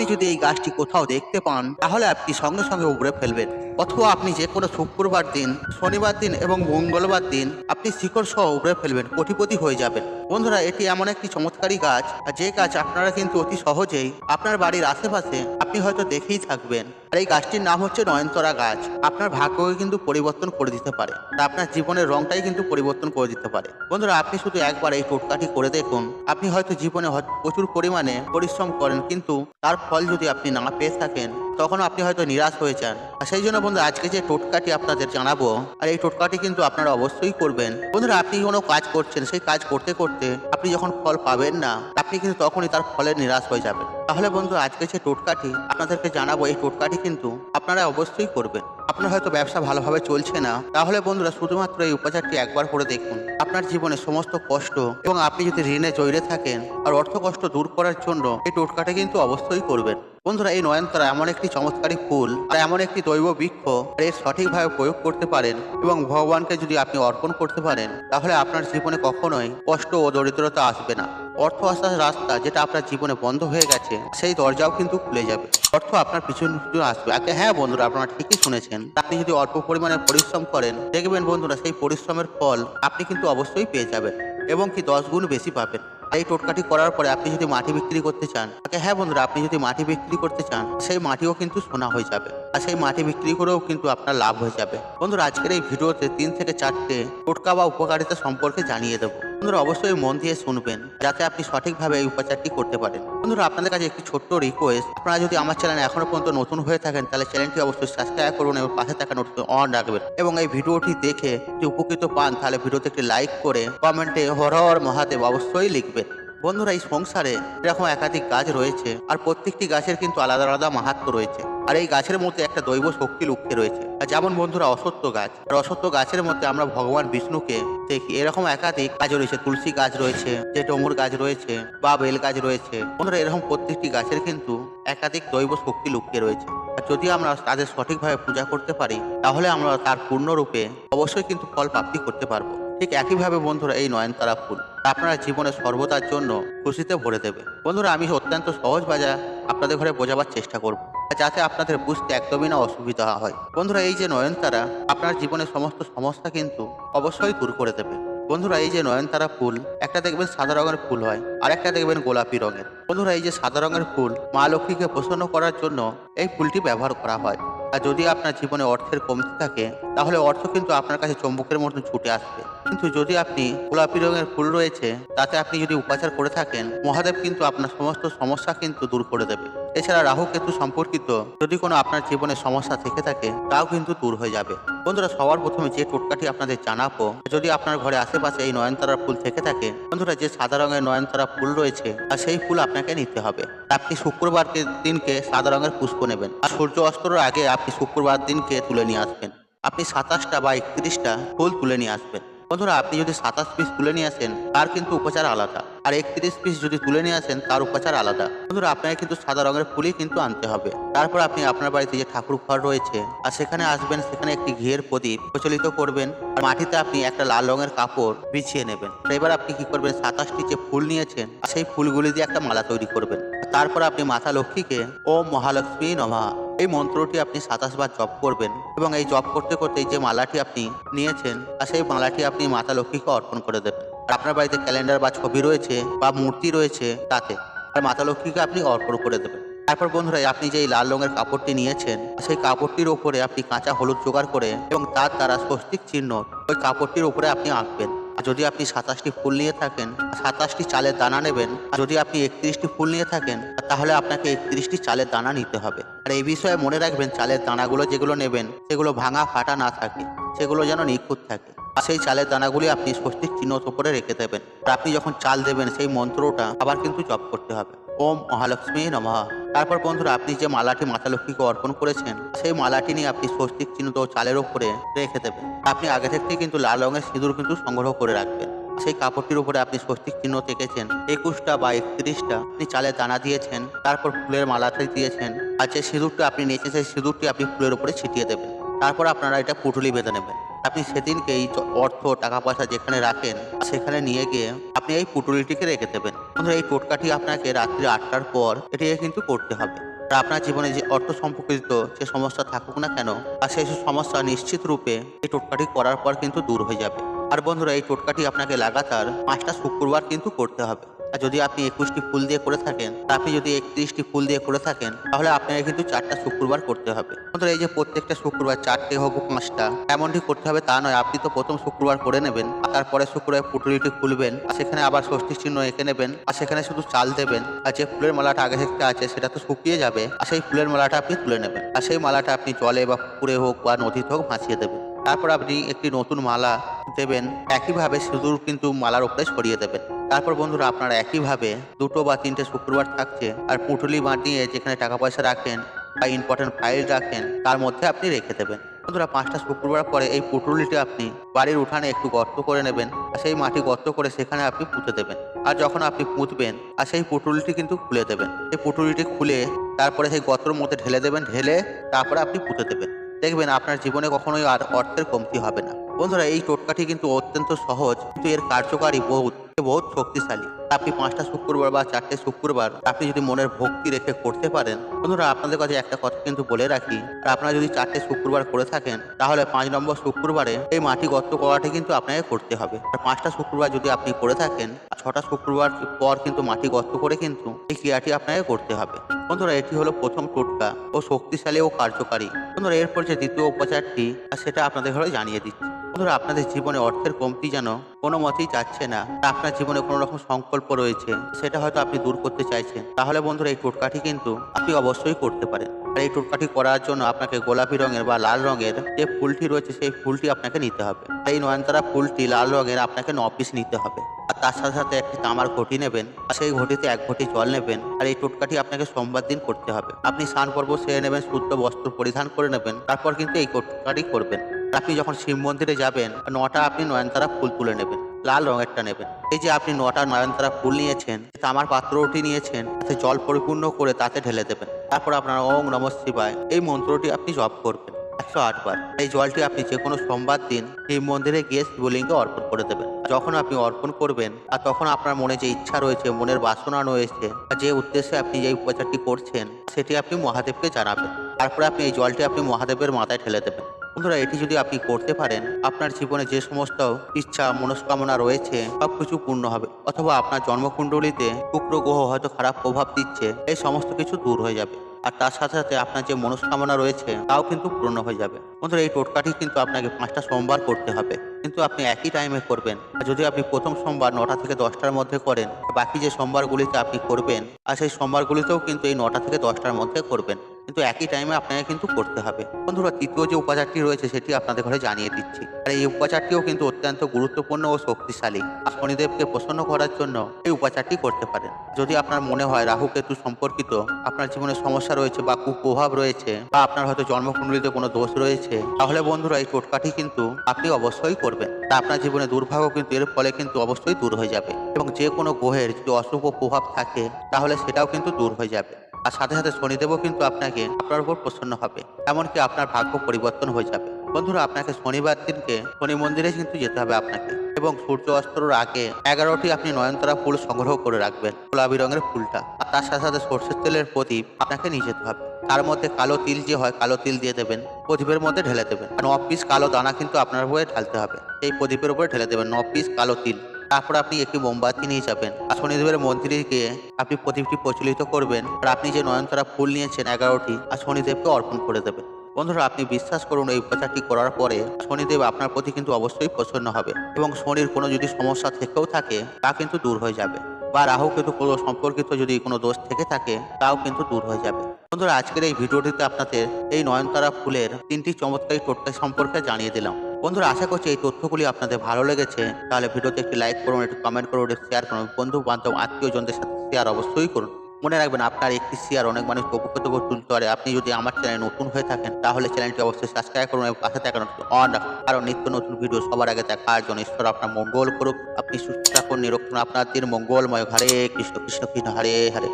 আপনি যদি এই গাছটি কোথাও দেখতে পান তাহলে আপনি সঙ্গে সঙ্গে উপড়ে ফেলবেন। অথবা আপনি যে কোনো শুক্রবার দিন, শনিবার দিন এবং মঙ্গলবার দিন আপনি শিকড় সহ উপড়ে ফেলবেন, কোটিপতি হয়ে যাবেন। বন্ধুরা, এটি এমন একটি চমৎকারী গাছ, আর যে গাছ আপনারা কিন্তু অতি সহজেই আপনার বাড়ির আশেপাশে আপনি হয়তো দেখেই থাকবেন। আর এই গাছটির নাম হচ্ছে নয়নতারা গাছ। আপনার ভাগ্যকে কিন্তু পরিবর্তন করে দিতে পারে, আর আপনার জীবনের রংটাই কিন্তু পরিবর্তন করে দিতে পারে। বন্ধুরা, আপনি শুধু একবার এই টোটকাটি করে দেখুন। আপনি হয়তো জীবনে প্রচুর পরিমাণে পরিশ্রম করেন, কিন্তু তার ফল যদি আপনি না পেয়ে থাকেন তখন আপনি হয়তো নিরাশ হয়ে যান। আর সেই জন্য বন্ধু, আজকে যে টোটকাটি আপনাদের জানাবো, আর এই টোটকাটি কিন্তু আপনারা অবশ্যই করবেন। বন্ধুরা, আপনি কোনো কাজ করছেন, সেই কাজ করতে করতে আপনি যখন ফল পাবেন না, আপনি কিন্তু তখনই তার ফলে নিরাশ হয়ে যাবেন। তাহলে বন্ধু, আজকে যে টোটকাটি আপনাদেরকে জানাবো, এই টোটকাটি কিন্তু আপনারা অবশ্যই করবেন। আপনার হয়তো ব্যবসা ভালোভাবে চলছে না, তাহলে বন্ধুরা শুধুমাত্র এই উপাচারটি একবার করে দেখুন। আপনার জীবনে সমস্ত কষ্ট এবং আপনি যদি ঋণে জড়িয়ে থাকেন আর অর্থ কষ্ট দূর করার জন্য এই টোটকাটি কিন্তু অবশ্যই করবেন। বন্ধুরা, এই নয়নতারা এমন একটি চমৎকারী ফুল আর এমন একটি দৈব বৃক্ষ, এর সঠিকভাবে প্রয়োগ করতে পারেন এবং ভগবানকে যদি আপনি অর্পণ করতে পারেন, তাহলে আপনার জীবনে কখনোই কষ্ট ও দরিদ্রতা আসবে না। অর্থ আসার রাস্তা যেটা আপনার জীবনে বন্ধ হয়ে গেছে, সেই দরজাও কিন্তু খুলে যাবে। অর্থ আপনার পিছন আসবে। হ্যাঁ বন্ধুরা, আপনারা ঠিকই শুনেছেন। আপনি যদি অল্প পরিমাণে পরিশ্রম করেন, দেখবেন বন্ধুরা সেই পরিশ্রমের ফল আপনি কিন্তু অবশ্যই পেয়ে যাবেন, এবং কি 10 গুণ বেশি পাবেন। এই টোটকাটি করার পরে আপনি যদি মাটি বিক্রি করতে চান, হ্যাঁ বন্ধুরা, আপনি যদি মাটি বিক্রি করতে চান, সেই মাটিও কিন্তু সোনা হয়ে যাবে, আর সেই মাটি বিক্রি করেও কিন্তু আপনার লাভ হয়ে যাবে। বন্ধুরা, আজকের এই ভিডিওতে 3 থেকে 4টে টোটকা বা উপকারিতা সম্পর্কে জানিয়ে দেবো। বন্ধুরা, অবশ্যই মন দিয়ে শুনবেন, যাতে আপনি সঠিকভাবে এই উপাচারটি করতে পারেন। বন্ধুরা, আপনাদের কাছে একটি ছোট্ট রিকোয়েস্ট, আপনারা যদি আমার চ্যানেলে এখনো পর্যন্ত নতুন হয়ে থাকেন, তাহলে চ্যানেলটি অবশ্যই সাবস্ক্রাইব করুন এবং পাশে থাকা নোটিফিকেশন অন রাখবেন। এবং এই ভিডিওটি দেখে যদি উপকৃত পান, তাহলে ভিডিওতে একটি লাইক করে কমেন্টে হর হর মহাদেব অবশ্যই লিখবেন। বন্ধুরা, এই সংসারে এরকম একাধিক গাছ রয়েছে, আর প্রত্যেকটি গাছের কিন্তু আলাদা আলাদা মাহাত্ম্য রয়েছে। আর এই গাছের মধ্যে একটা দৈব শক্তি লুকিয়ে রয়েছে। আর যেমন বন্ধুরা, অশ্বত্থ গাছ, আর অশ্বত্থ গাছের মধ্যে আমরা ভগবান বিষ্ণুকে দেখি। এরকম একাধিক গাছ রয়েছে, তুলসী গাছ রয়েছে, যে ডমুর গাছ রয়েছে বা বেল গাছ রয়েছে। বন্ধুরা, এরকম প্রত্যেকটি গাছের কিন্তু একাধিক দৈব শক্তি লুকিয়ে রয়েছে। আর যদি আমরা তাদের সঠিকভাবে পূজা করতে পারি, তাহলে আমরা তার পূর্ণরূপে অবশ্যই কিন্তু ফল প্রাপ্তি করতে পারবো। ঠিক একইভাবে বন্ধুরা, এই নয়নতারা ফুল আপনার জীবনে সর্বদার জন্য খুশিতে ভরে দেবে। বন্ধুরা, আমি অত্যন্ত সহজ ভাষায় আপনাদের ঘরে বোঝাবার চেষ্টা করব, যাতে আপনাদের বুঝতে একদমই না অসুবিধা হয়। বন্ধুরা, এই যে নয়নতারা আপনার জীবনের সমস্ত সমস্যা কিন্তু অবশ্যই দূর করে দেবে। বন্ধুরা, এই যে নয়নতারা ফুল, একটা দেখবেন সাদা রঙের ফুল হয়, আর একটা দেখবেন গোলাপি রঙের। বন্ধুরা, এই যে সাদা রঙের ফুল মা লক্ষ্মীকে প্রসন্ন করার জন্য এই ফুলটি ব্যবহার করা হয়। আর যদি আপনার জীবনে অর্থের কমতি থাকে, তাহলে অর্থ কিন্তু আপনার কাছে চম্বুকের মতো ছুটে আসবে। কিন্তু যদি আপনি গোলাপি রঙের ফুল রয়েছে, তাতে আপনি যদি উপাচার করে থাকেন, মহাদেব কিন্তু আপনার সমস্ত সমস্যা কিন্তু দূর করে দেবে। এছাড়া রাহু কেতু সম্পর্কিত যদি কোনো আপনার জীবনে সমস্যা থেকে থাকে, তাও কিন্তু দূর হয়ে যাবে। বন্ধুরা, সবার প্রথমে যে টোটকাটি আপনাদের জানাবো, যদি আপনার ঘরে আশেপাশে এই নয়নতারা ফুল থেকে থাকে, বন্ধুরা, যে সাদা রঙের নয়নতারা ফুল রয়েছে, আর সেই ফুল আপনাকে নিতে হবে। আপনি শুক্রবার দিনকে সাদা রঙের পুষ্প নেবেন, আর সূর্য অস্তরের আগে আপনি শুক্রবার দিনকে তুলে নিয়ে আসবেন। আপনি 27টা বা 31টা ফুল তুলে নিয়ে আসবেন। বন্ধুরা, আপনি যদি 27 পিস তুলে নিয়ে আসেন, তার কিন্তু উপচার আলাদা, আর 31 পিস যদি তুলে নিয়ে আসেন, তার উপচার আলাদা। বন্ধুরা, আপনাকে কিন্তু সাদা রঙের ফুলই কিন্তু আনতে হবে। তারপর আপনি আপনার বাড়িতে যে ঠাকুর ঘর রয়েছে, আর সেখানে আসবেন, সেখানে একটি ঘিয়ের প্রদীপ প্রচলিত করবেন, আর মাটিতে আপনি একটা লাল রঙের কাপড় বিছিয়ে নেবেন। এবার আপনি কি করবেন, 27টি যে ফুল নিয়েছেন, সেই ফুলগুলি দিয়ে একটা মালা তৈরি করবেন। তারপর আপনি মাতা লক্ষ্মীকে ওম মহালক্ষ্মী নমঃ এই মন্ত্রটি আপনি 27 বার জপ করবেন, এবং এই জপ করতে করতে যে মালাটি আপনি নিয়েছেন, আর সেই মালাটি আপনি মাতা লক্ষ্মীকে অর্পণ করে দেবেন। আর আপনার বাড়িতে ক্যালেন্ডার বা ছবি রয়েছে বা মূর্তি রয়েছে, তাতে আর মাতা লক্ষ্মীকে আপনি অর্পণ করে দেবেন। তারপর বন্ধুরা, আপনি যে লাল রঙের কাপড়টি নিয়েছেন, সেই কাপড়টির উপরে আপনি কাঁচা হলুদ জোগাড় করে এবং তার দ্বারা স্বস্তিক চিহ্ন ওই কাপড়টির উপরে আপনি আঁকবেন। আর যদি আপনি 27টি ফুল নিয়ে থাকেন, 27টি চালের দানা নেবেন। আর যদি আপনি 31টি ফুল নিয়ে থাকেন, তাহলে আপনাকে 31টি চালের দানা নিতে হবে। আর এই বিষয়ে মনে রাখবেন, চালের দানাগুলো যেগুলো নেবেন, সেগুলো ভাঙা ফাটা না থাকে, সেগুলো যেন নিখুঁত থাকে। আর সেই চালের দানাগুলি আপনি স্বস্তিক চিহ্ন উপরে রেখে দেবেন। আর আপনি যখন চাল দেবেন, সেই মন্ত্রটা আবার কিন্তু জপ করতে হবে, ওম মহালক্ষ্মী নমঃ। তারপর বন্ধুরা, আপনি যে মালাটি মাতা লক্ষ্মীকে অর্পণ করেছেন, সেই মালাটি নিয়ে আপনি স্বস্তিক চিহ্ন চালের উপরে রেখে দেবেন। আপনি আগে থেকে কিন্তু লাল রঙের সিঁদুর কিন্তু সংগ্রহ করে রাখবেন। সেই কাপড়টির উপরে আপনি স্বস্তিক চিহ্ন দেখেছেন, 21টা বা 31টা আপনি চালের দানা দিয়েছেন। তারপর ফুলের মালাটি দিয়েছেন, আর যে সিঁদুরটা আপনি নিয়েছেন, সেই সিঁদুরটি আপনি ফুলের উপরে ছিটিয়ে দেবেন। তারপর আপনারা এটা পুঁটুলি বেঁধে নেবেন। আপনি সেদিনকে এই অর্থ টাকা পয়সা যেখানে রাখেন, সেখানে নিয়ে গিয়ে আপনি এই পুঁটুলিটিকে রেখে দেবেন। বন্ধুরা, এই টোটকাটি আপনাকে রাত্রি 8টার পর এটিকে কিন্তু করতে হবে। আর আপনার জীবনে যে অর্থ সম্পর্কিত যে সমস্যা থাকুক না কেন, আর সেই সমস্যা নিশ্চিত রূপে এই টোটকাটি করার পর কিন্তু দূর হয়ে যাবে। আর বন্ধুরা, এই টোটকাটি আপনাকে লাগাতার 5টা শুক্রবার কিন্তু করতে হবে। আর যদি আপনি 21টি ফুল দিয়ে করে থাকেন, আপনি যদি 31টি ফুল দিয়ে করে থাকেন, তাহলে আপনাকে কিন্তু 4টা শুক্রবার করতে হবে। বন্ধুরা, এই যে প্রত্যেকটা শুক্রবার 4টে হোক 5টা এমনটি করতে হবে তা নয়। আপনি তো প্রথম শুক্রবার করে নেবেন, আর তারপরে শুক্রবার পুটুলিটি খুলবেন, আর সেখানে আবার ষষ্ঠী চিহ্ন এঁকে নেবেন, আর সেখানে শুধু চাল দেবেন। আর যে ফুলের মালাটা আগে থেকে আছে সেটা তো শুকিয়ে যাবে, আর সেই ফুলের মালাটা আপনি তুলে নেবেন, আর সেই মালাটা আপনি জলে বা পুকুরে হোক বা নদীতে হোক ভাসিয়ে দেবেন। তারপর আপনি একটি নতুন মালা দেবেন, একইভাবে সিঁদুর কিন্তু মালার উপরে ছড়িয়ে দেবেন। তারপর বন্ধুরা, আপনারা একইভাবে 2টো বা 3টে শুক্রবার থাকছে, আর পুঁটুলি বানিয়ে যেখানে টাকা পয়সা রাখেন বা ইম্পর্টেন্ট ফাইল রাখেন তার মধ্যে আপনি রেখে দেবেন। বন্ধুরা, 5টা শুক্রবার পরে এই পুঁটুলিটা আপনি বাড়ির উঠানে একটু গর্ত করে নেবেন, আর সেই মাটি গর্ত করে সেখানে আপনি পুঁতে দেবেন। আর যখন আপনি পুঁতবেন, আর সেই পুঁটুলিটি কিন্তু খুলে দেবেন। এই পুঁটুলিটি খুলে তারপরে সেই গর্তের মধ্যে ঢেলে দেবেন, ঢেলে তারপরে আপনি পুঁতে দেবেন। দেখবেন আপনার জীবনে কখনোই আর অর্থের কমতি হবে না। বন্ধুরা, এই টোটকাটি কিন্তু অত্যন্ত সহজ, কিন্তু এর কার্যকারী বহুত শক্তিশালী। আপনি 5টা শুক্রবার বা 4টে শুক্রবার আপনি যদি মনের ভক্তি রেখে করতে পারেন, বন্ধুরা আপনাদের কাছে একটা কথা কিন্তু বলে রাখি, আর আপনারা যদি 4টে শুক্রবার করে থাকেন, তাহলে 5 নম্বর শুক্রবারে এই মাটি গর্ত করাটি কিন্তু আপনাকে করতে হবে। আর 5টা শুক্রবার যদি আপনি করে থাকেন, 6টা শুক্রবার পর কিন্তু মাটি গর্ত করে কিন্তু এই ক্রিয়াটি আপনাকে করতে হবে। বন্ধুরা, এটি হলো প্রথম টোটকা ও শক্তিশালী ও কার্যকারী। বন্ধুরা, এরপর যে দ্বিতীয় উপচারটি সেটা আপনাদের ঘরে জানিয়ে দিচ্ছি। বন্ধুরা, আপনাদের জীবনে অর্থের কমতি যেন কোনো মতেই যাচ্ছে না, আপনার জীবনে কোনো রকম সংকল্প রয়েছে, সেটা হয়তো আপনি দূর করতে চাইছেন, তাহলে বন্ধুরা এই টোটকাটি কিন্তু আপনি অবশ্যই করতে পারেন। আর এই টোটকাটি করার জন্য আপনাকে গোলাপি রঙের বা লাল রঙের যে ফুলটি রয়েছে সেই ফুলটি আপনাকে নিতে হবে। এই নয়নতারা ফুলটি লাল রঙের আপনাকে 9 পিস নিতে হবে। আর তার সাথে সাথে একটি তামার ঘটি নেবেন, আর সেই ঘটিতে 1 ঘটি জল নেবেন। আর এই টোটকাটি আপনাকে সোমবার দিন করতে হবে। আপনি স্নান পর্ব সেরে নেবেন, শুদ্ধ বস্ত্র পরিধান করে নেবেন, তারপর কিন্তু এই টোটকাটি করবেন। আপনি যখন শিব মন্দিরে যাবেন, 9টা আপনি নয়নতারা ফুল তুলে নেবেন, লাল রঙেরটা নেবেন। এই যে আপনি 9টা নয়নতারা ফুল নিয়েছেন, তামার পাত্রটি নিয়েছেন, তাতে জল পরিপূর্ণ করে তাতে ঢেলে দেবেন। তারপর আপনার ওম নমঃ শিবায় এই মন্ত্রটি আপনি জপ করবেন 108 বার। এই জলটি আপনি যে কোনো সোমবার দিন শিব মন্দিরে গিয়ে শিবলিঙ্গে অর্পণ করে দেবেন। যখন আপনি অর্পণ করবেন, আর তখন আপনার মনে যে ইচ্ছা রয়েছে, মনের বাসনা রয়েছে, আর যে উদ্দেশ্যে আপনি যে উপচারটি করছেন সেটি আপনি মহাদেবকে জানাবেন। তারপরে আপনি এই জলটি আপনি মহাদেবের মাথায় ঢেলে দেবেন। বন্ধুরা, এটি যদি আপনি করতে পারেন, আপনার জীবনে যে সমস্ত ইচ্ছা মনস্কামনা রয়েছে সবকিছু পূর্ণ হবে। অথবা আপনার জন্মকুণ্ডলিতে শুক্র গ্রহ হয়তো খারাপ প্রভাব দিচ্ছে, এই সমস্ত কিছু দূর হয়ে যাবে। আর তার সাথে সাথে আপনার যে মনস্কামনা রয়েছে তাও কিন্তু পূর্ণ হয়ে যাবে। বন্ধুরা, এই টোটকাটি কিন্তু আপনাকে 5টা সোমবার করতে হবে, কিন্তু আপনি একই টাইমে করবেন। আর যদি আপনি প্রথম সোমবার 9টা থেকে 10টার মধ্যে করেন, বাকি যে সোমবারগুলিতে আপনি করবেন, আর সেই সোমবারগুলিতেও কিন্তু এই 9টা থেকে 10টার মধ্যে করবেন, কিন্তু একই টাইমে আপনাকে কিন্তু করতে হবে। বন্ধুরা, তৃতীয় যে উপাচারটি রয়েছে সেটি আপনাদের ঘরে জানিয়ে দিচ্ছি। আর এই উপাচারটিও কিন্তু অত্যন্ত গুরুত্বপূর্ণ ও শক্তিশালী। আর শনিদেবকে প্রসন্ন করার জন্য এই উপাচারটি করতে পারেন। যদি আপনার মনে হয় রাহু কেতু সম্পর্কিত আপনার জীবনে সমস্যা রয়েছে বা কুপ্রভাব রয়েছে, বা আপনার হয়তো জন্মকুণ্ডলিতে কোনো দোষ রয়েছে, তাহলে বন্ধুরা এই টোটকাটি কিন্তু আপনি অবশ্যই করবেন। তা আপনার জীবনে দুর্ভাগ্য কিন্তু এর ফলে কিন্তু অবশ্যই দূর হয়ে যাবে, এবং যে কোনো গ্রহের যদি অশুভ প্রভাব থাকে তাহলে সেটাও কিন্তু দূর হয়ে যাবে। আর সাথে সাথে শনিদেবও কিন্তু আপনাকে আপনার উপর প্রসন্ন হবে, এমনকি আপনার ভাগ্য পরিবর্তন হয়ে যাবে। বন্ধুরা, আপনাকে শনিবার দিনকে শনি মন্দিরে কিন্তু যেতে হবে আপনাকে, এবং সূর্য অস্তর আগে 11টি আপনি নয়নতারা ফুল সংগ্রহ করে রাখবেন, গোলাপি রঙের ফুলটা। আর তার সাথে সাথে সর্ষের তেলের প্রদীপ আপনাকে নিয়ে যেতে হবে। তার মধ্যে কালো তিল যে হয়, কালো তিল দিয়ে দেবেন, প্রদীপের মধ্যে ঢেলে দেবেন। আর 9 পিস কালো দানা কিন্তু আপনার উপরে ঢালতে হবে, এই প্রদীপের উপরে ঢেলে দেবেন 9 পিস কালো তিল। তারপর আপনি একটি মোমবাতি নিয়ে যাবেন, আর শনিদেবের মন্দিরে গিয়ে আপনি প্রদীপটি প্রচলিত করবেন। আর আপনি যে নয়নতারা ফুল নিয়েছেন 11টি, আর শনিদেবকে অর্পণ করে দেবেন। বন্ধুরা, আপনি বিশ্বাস করুন, এই উপাচারটি করার পরে শনিদেব আপনার প্রতি কিন্তু অবশ্যই প্রসন্ন হবে, এবং শনির কোনো যদি সমস্যা থেকেও থাকে তা কিন্তু দূর হয়ে যাবে, বা রাহু কেতু কোনো সম্পর্কিত যদি কোনো দোষ থেকে থাকে তাও কিন্তু দূর হয়ে যাবে। বন্ধুরা, আজকের এই ভিডিওটিতে আপনাদের এই নয়নতারা ফুলের 3টি চমৎকারী টোটকা সম্পর্কে জানিয়ে দিলাম। বন্ধুরা, আশা করছি এই তথ্যগুলি আপনাদের ভালো লেগেছে। তাহলে ভিডিওতে একটি লাইক করুন, একটু কমেন্ট করুন, একটু শেয়ার করুন, বন্ধু বান্ধব আত্মীয়জনদের সাথে শেয়ার অবশ্যই করুন। মনে রাখবেন, আপনার একটি শেয়ার অনেক মানুষ উপকৃত করে তুলতে পারে। আপনি যদি আমার চ্যানেলে নতুন হয়ে থাকেন তাহলে চ্যানেলটি অবশ্যই সাবস্ক্রাইব করুন এবং পাশে থাকা অন রাখুন, কারণ নিত্য নতুন ভিডিও সবার আগে দেখার জন্য। ঈশ্বর আপনার মঙ্গল করুক, আপনি সুস্থ থাকুন, নিরক্ষণ আপনার দিন মঙ্গলময়। হরে কৃষ্ণ কৃষ্ণ কৃষ্ণ হরে হরে।